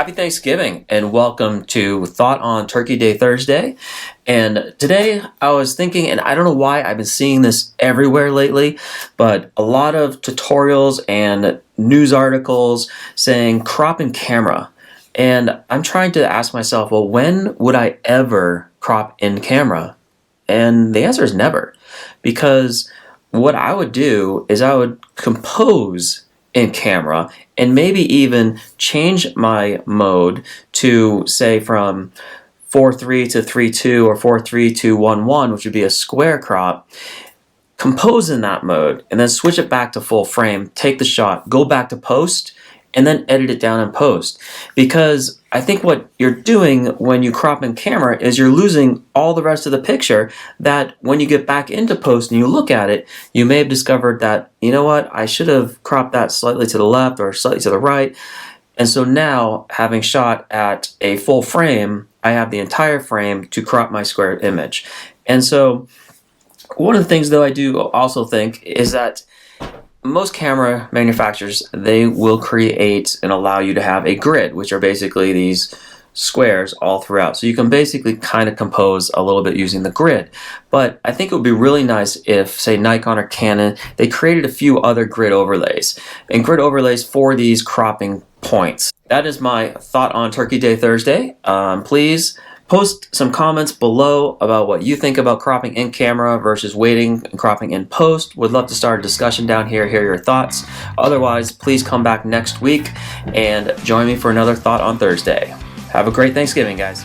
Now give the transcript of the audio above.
Happy Thanksgiving and welcome to Thought on Turkey Day Thursday. And today I was thinking, and I don't know why I've been seeing this everywhere lately, but a lot of tutorials and news articles saying crop in camera. And I'm trying to ask myself, well, when would I ever crop in camera? And the answer is never. Because what I would do is I would compose in camera and maybe even change my mode to say from 4:3 to 3:2 or 4:3 to 1:1, which would be a square crop, compose in that mode and then switch it back to full frame, take the shot, go back to post, and then edit it down in post. Because I think what you're doing when you crop in camera is you're losing all the rest of the picture that when you get back into post and you look at it, you may have discovered that, you know what, I should have cropped that slightly to the left or slightly to the right. And so now, having shot at a full frame, I have the entire frame to crop my square image. And so one of the things, though, I do also think is that most camera manufacturers, they will create and allow you to have a grid, which are basically these squares all throughout. So you can basically kind of compose a little bit using the grid. But I think it would be really nice if, say, Nikon or Canon, they created a few other grid overlays. And grid overlays for these cropping points. That is my thought on Turkey Day Thursday. Please post some comments below about what you think about cropping in camera versus waiting and cropping in post. Would love to start a discussion down here, hear your thoughts. Otherwise, please come back next week and join me for another Thought on Thursday. Have a great Thanksgiving, guys.